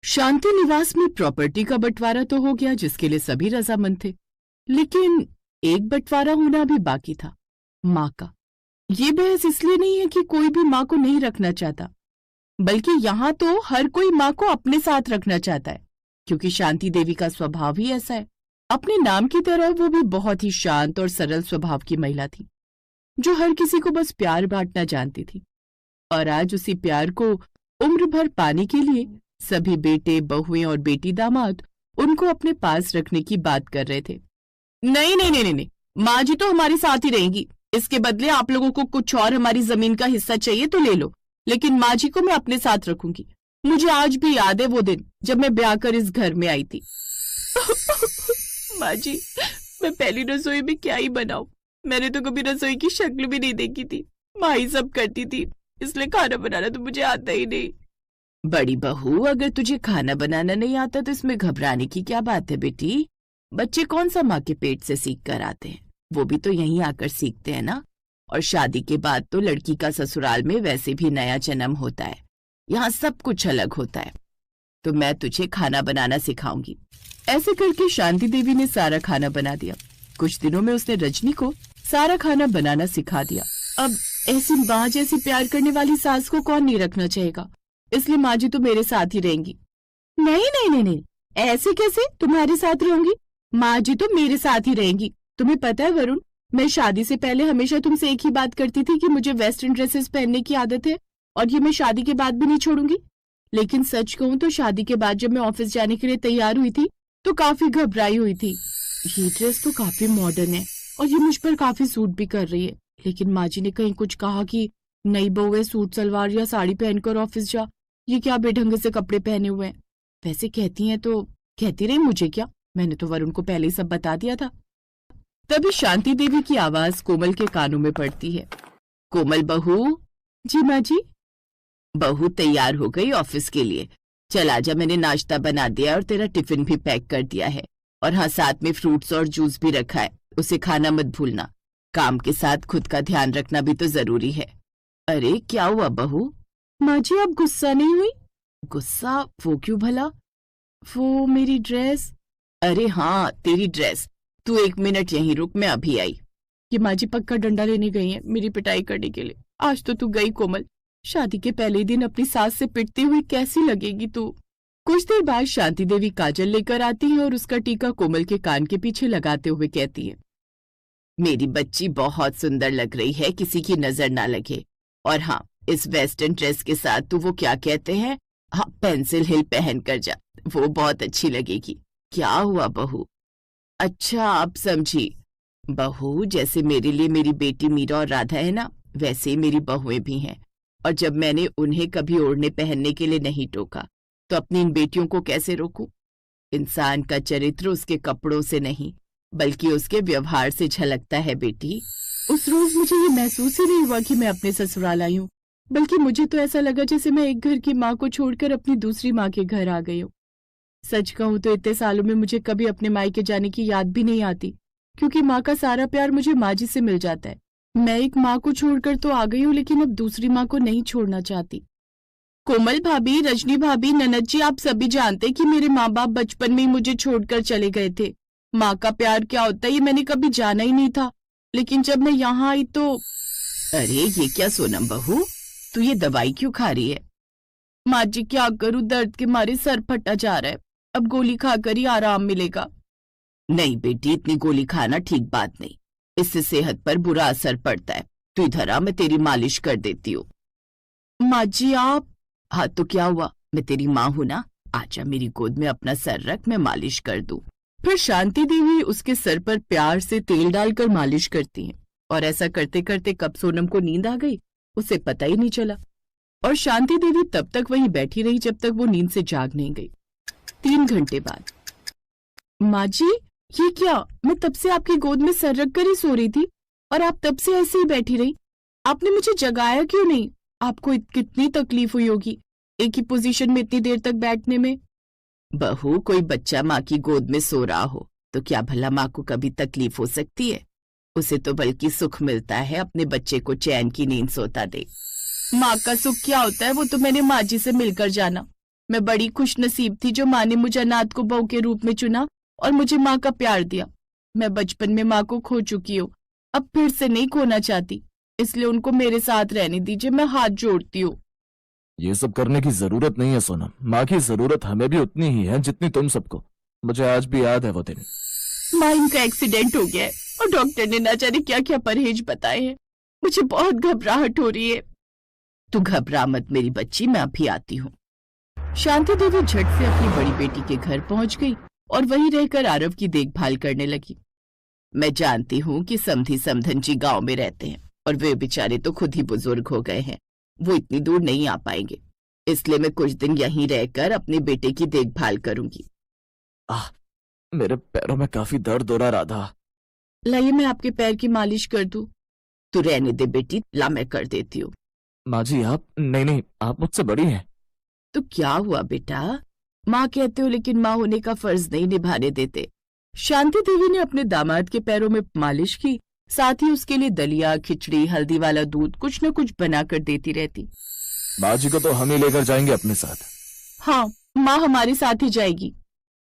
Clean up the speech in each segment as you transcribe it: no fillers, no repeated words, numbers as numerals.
शांति निवास में प्रॉपर्टी का बंटवारा तो हो गया जिसके लिए सभी रजामंद थे, लेकिन एक बंटवारा होना अभी बाकी था, माँ का। ये बहस इसलिए नहीं है कि कोई भी माँ को नहीं रखना चाहता, बल्कि यहाँ तो हर कोई माँ को अपने साथ रखना चाहता है, क्योंकि शांति देवी का स्वभाव ही ऐसा है। अपने नाम की तरह वो भी बहुत ही शांत और सरल स्वभाव की महिला थी, जो हर किसी को बस प्यार बांटना जानती थी। और आज उसी प्यार को उम्र भर पाने के लिए सभी बेटे, बहुएं और बेटी दामाद उनको अपने पास रखने की बात कर रहे थे। नहीं नहीं नहीं नहीं, माँ जी तो हमारे साथ ही रहेंगी। इसके बदले आप लोगों को कुछ और हमारी जमीन का हिस्सा चाहिए तो ले लो, लेकिन माँ जी को मैं अपने साथ रखूंगी। मुझे आज भी याद है वो दिन जब मैं ब्याह कर इस घर में आई थी। माँ जी, मैं पहली रसोई में क्या ही बनाऊं? मैंने तो कभी रसोई की शक्ल भी नहीं देखी थी। माँ ही सब करती थी, इसलिए खाना बनाना तो मुझे आता ही नहीं। बड़ी बहू, अगर तुझे खाना बनाना नहीं आता तो इसमें घबराने की क्या बात है बेटी? बच्चे कौन सा माँ के पेट से सीख कर आते हैं, वो भी तो यहीं आकर सीखते हैं ना। और शादी के बाद तो लड़की का ससुराल में वैसे भी नया जन्म होता है, यहाँ सब कुछ अलग होता है। तो मैं तुझे खाना बनाना सिखाऊंगी। ऐसे करके शांति देवी ने सारा खाना बना दिया। कुछ दिनों में उसने रजनी को सारा खाना बनाना सिखा दिया। अब ऐसी माँ जैसी प्यार करने वाली सास को कौन नहीं रखना चाहेगा, इसलिए माँ जी तो मेरे साथ ही रहेंगी। नहीं नहीं नहीं नहीं, ऐसे कैसे तुम्हारे साथ रहूंगी? माँ जी तो मेरे साथ ही रहेंगी। तुम्हें पता है वरुण, मैं शादी से पहले हमेशा तुमसे एक ही बात करती थी कि मुझे वेस्टर्न ड्रेसेस पहनने की आदत है और ये मैं शादी के बाद भी नहीं छोड़ूंगी। लेकिन सच कहूं तो शादी के बाद जब मैं ऑफिस जाने के लिए तैयार हुई थी तो काफी घबराई हुई थी। ये ड्रेस तो काफी मॉडर्न है और ये मुझ पर काफी सूट भी कर रही है, लेकिन माँ जी ने कहीं कुछ कहा कि नई बहू है, सूट सलवार या साड़ी पहनकर ऑफिस जा, ये क्या बेढंगे से कपड़े पहने हुए हैं। वैसे कहती हैं तो कहती रही, मुझे क्या, मैंने तो वरुण को पहले ही सब बता दिया था। तभी शांति देवी की आवाज कोमल के कानों में पड़ती है। कोमल बहू। जी माँ जी। बहू तैयार हो गई ऑफिस के लिए? चल आजा, मैंने नाश्ता बना दिया और तेरा टिफिन भी पैक कर दिया है। और हाँ, साथ में फ्रूट्स और जूस भी रखा है, उसे खाना मत भूलना। काम के साथ खुद का ध्यान रखना भी तो जरूरी है। अरे क्या हुआ बहू? माँ जी आप गुस्सा नहीं हुई? गुस्सा? वो क्यों भला? वो मेरी ड्रेस। अरे हाँ, तेरी ड्रेस। तू 1 मिनट यहीं रुक, मैं अभी आई। ये माँ जी पक्का डंडा लेने गई है मेरी पिटाई करने के लिए। आज तो तू गई कोमल, शादी के पहले दिन अपनी सास से पिटती हुई कैसी लगेगी तू। कुछ देर बाद शांति देवी काजल लेकर आती है और उसका टीका कोमल के कान के पीछे लगाते हुए कहती है, मेरी बच्ची बहुत सुंदर लग रही है, किसी की नजर ना लगे। और हाँ, इस वेस्टर्न ड्रेस के साथ तू वो क्या कहते हैं, हाँ, पेंसिल हिल पहन कर जा, वो बहुत अच्छी लगेगी। क्या हुआ बहू? अच्छा, आप समझी। बहू, जैसे मेरे लिए मेरी बेटी मीरा और राधा है ना, वैसे ही मेरी बहुएं भी हैं। और जब मैंने उन्हें कभी ओढ़ने पहनने के लिए नहीं टोका तो अपनी इन बेटियों को कैसे रोकूं? इंसान का चरित्र उसके कपड़ों से नहीं बल्कि उसके व्यवहार से झलकता है बेटी। उस रोज मुझे ये महसूस ही नहीं हुआ कि मैं अपने ससुराल आई हूँ, बल्कि मुझे तो ऐसा लगा जैसे मैं एक घर की माँ को छोड़कर अपनी दूसरी माँ के घर आ गई हूँ। सच कहूँ तो इतने सालों में मुझे कभी अपने मायके जाने की याद भी नहीं आती, क्योंकि माँ का सारा प्यार मुझे माँ जी से मिल जाता है। मैं एक माँ को छोड़कर तो आ गई हूँ, लेकिन अब दूसरी माँ को नहीं छोड़ना चाहती। कोमल भाभी, रजनी भाभी, ननद जी, आप सभी जानते कि मेरे माँ बाप बचपन में ही मुझे छोड़कर चले गए थे। माँ का प्यार क्या होता है ये मैंने कभी जाना ही नहीं था, लेकिन जब मैं यहाँ आई तो। अरे ये क्या सोनम बहू, तू ये दवाई क्यों खा रही है? माँ जी क्या करूँ, दर्द के मारे सर फटा जा रहा है, अब गोली खाकर ही आराम मिलेगा। नहीं बेटी, इतनी गोली खाना ठीक बात नहीं, इससे सेहत पर बुरा असर पड़ता है। तू इधर आ, मैं तेरी मालिश कर देती हूँ। माँ जी आप। हाँ तो क्या हुआ, मैं तेरी माँ हूं ना, आजा मेरी गोद में अपना सर रख, मैं मालिश कर दूं। फिर शांति देवी उसके सर पर प्यार से तेल डालकर मालिश करती हैं, और ऐसा करते करते कब सोनम को नींद आ गई उसे पता ही नहीं चला। और शांति देवी तब तक वहीं बैठी रही जब तक वो नींद से जाग नहीं गई। 3 घंटे बाद। माँ जी ये क्या, मैं तब से आपकी गोद में सर रख कर ही सो रही थी और आप तब से ऐसे ही बैठी रही, आपने मुझे जगाया क्यों नहीं? आपको कितनी तकलीफ हुई होगी एक ही पोजीशन में इतनी देर तक बैठने में। बहू, कोई बच्चा माँ की गोद में सो रहा हो तो क्या भला माँ को कभी तकलीफ हो सकती है? उसे तो बल्कि सुख मिलता है अपने बच्चे को चैन की नींद सोता दे। माँ का सुख क्या होता है वो तो मैंने माँ जी से मिलकर जाना, मैं बड़ी खुश नसीब थी जो माँ ने मुझे अनाथ को बहू के रूप में चुना और मुझे माँ का प्यार दिया। मैं बचपन में माँ को खो चुकी हूँ, अब फिर से नहीं खोना चाहती, इसलिए उनको मेरे साथ रहने दीजिए, मैं हाथ जोड़ती हूँ। ये सब करने की जरूरत नहीं है सोनम, माँ की जरूरत हमें भी उतनी ही है जितनी तुम सबको। मुझे आज भी याद है वो दिन। माँ, इनका एक्सीडेंट हो गया है और डॉक्टर ने ना जाने क्या क्या परहेज बताए हैं। मुझे बहुत घबराहट हो रही है। तू घबरा मत मेरी बच्ची, मैं अभी आती हूँ। शांति देवी झट से अपनी बड़ी बेटी के घर पहुंच गई और वहीं रहकर आरव की देखभाल करने लगी। मैं जानती हूँ कि समधी समधन जी गांव में रहते हैं और वे बेचारे तो खुद ही बुजुर्ग हो गए हैं, वो इतनी दूर नहीं आ पाएंगे, इसलिए मैं कुछ दिन यहीं रहकर अपने बेटे की देखभाल करूंगी। मेरे पैरों में काफी दर्द हो रहा राधा। लाइए मैं आपके पैर की मालिश कर दूं। तू रहने दे बेटी, ला मैं कर देती हूँ। माँ जी आप नहीं, आप मुझसे बड़ी हैं। तो क्या हुआ बेटा, माँ कहते हो लेकिन माँ होने का फर्ज नहीं निभाने देते। शांति देवी ने अपने दामाद के पैरों में मालिश की, साथ ही उसके लिए दलिया, खिचड़ी, हल्दी वाला दूध कुछ न कुछ बनाकर देती रहती। माँ जी को तो हम ही लेकर जाएंगे अपने साथ। हाँ, माँ हमारे साथ ही जाएगी।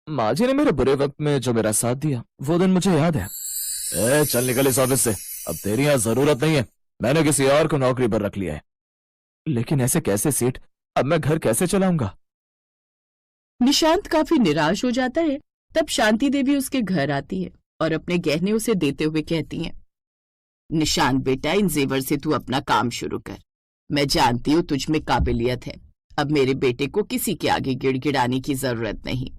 माँ जी ने मेरे बुरे वक्त में जो मेरा साथ दिया वो दिन मुझे याद है। चल निकल इस ऑफिस से, अब तेरी यहाँ जरूरत नहीं है, मैंने किसी और को नौकरी पर रख लिया है। लेकिन ऐसे कैसे सेठ, अब मैं घर कैसे चलाऊंगा? निशांत काफी निराश हो जाता है। तब शांति देवी उसके घर आती है और अपने गहने उसे देते हुए कहती हैं, निशांत बेटा, इन जेवर से तू अपना काम शुरू कर। मैं जानती हूँ तुझ में काबिलियत है, अब मेरे बेटे को किसी के आगे गिड़गिड़ाने की जरूरत नहीं।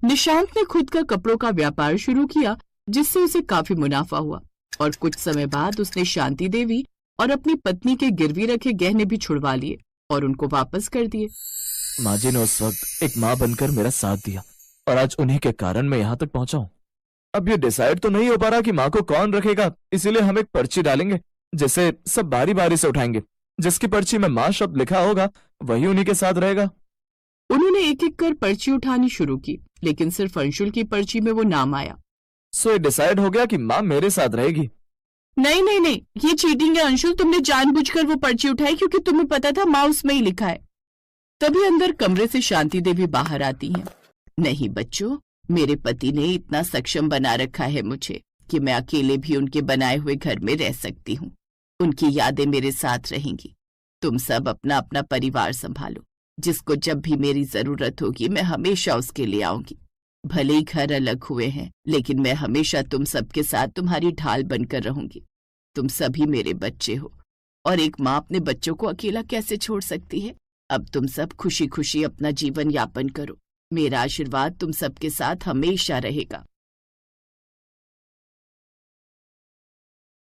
निशांत ने खुद का कपड़ों का व्यापार शुरू किया, जिससे उसे काफी मुनाफा हुआ और कुछ समय बाद उसने शांति देवी और अपनी पत्नी के गिरवी रखे गहने भी छुड़वा लिए और उनको वापस कर दिए। माँ जी ने उस वक्त एक माँ बनकर मेरा साथ दिया और आज उन्हीं के कारण मैं यहाँ तक पहुंचा हूँ। अब ये डिसाइड तो नहीं हो पा रहा कि माँ को कौन रखेगा, इसीलिए हम एक पर्ची डालेंगे जिसे सब बारी बारी से उठाएंगे। जिसकी पर्ची में माँ शब्द लिखा होगा वही उन्हीं के साथ रहेगा। उन्होंने एक एक कर पर्ची उठानी शुरू की, लेकिन सिर्फ अंशुल की पर्ची में वो नाम आया। सो ये डिसाइड हो गया कि माँ मेरे साथ रहेगी। नहीं नहीं नहीं, ये चीटिंग है अंशुल, तुमने जानबूझकर वो पर्ची उठाई क्योंकि तुम्हें पता था माँ उसमें ही लिखा है। तभी अंदर कमरे से शांति देवी बाहर आती हैं। नहीं बच्चों, मेरे पति ने इतना सक्षम बना रखा है मुझे कि मैं अकेले भी उनके बनाए हुए घर में रह सकती हूँ। उनकी यादें मेरे साथ रहेंगी। तुम सब अपना अपना परिवार संभालो, जिसको जब भी मेरी जरूरत होगी मैं हमेशा उसके लिए आऊंगी। भले ही घर अलग हुए हैं, लेकिन मैं हमेशा तुम सबके साथ तुम्हारी ढाल बनकर रहूंगी। तुम सभी मेरे बच्चे हो और एक माँ अपने बच्चों को अकेला कैसे छोड़ सकती है। अब तुम सब खुशी खुशी अपना जीवन यापन करो। मेरा आशीर्वाद तुम सबके साथ हमेशा रहेगा।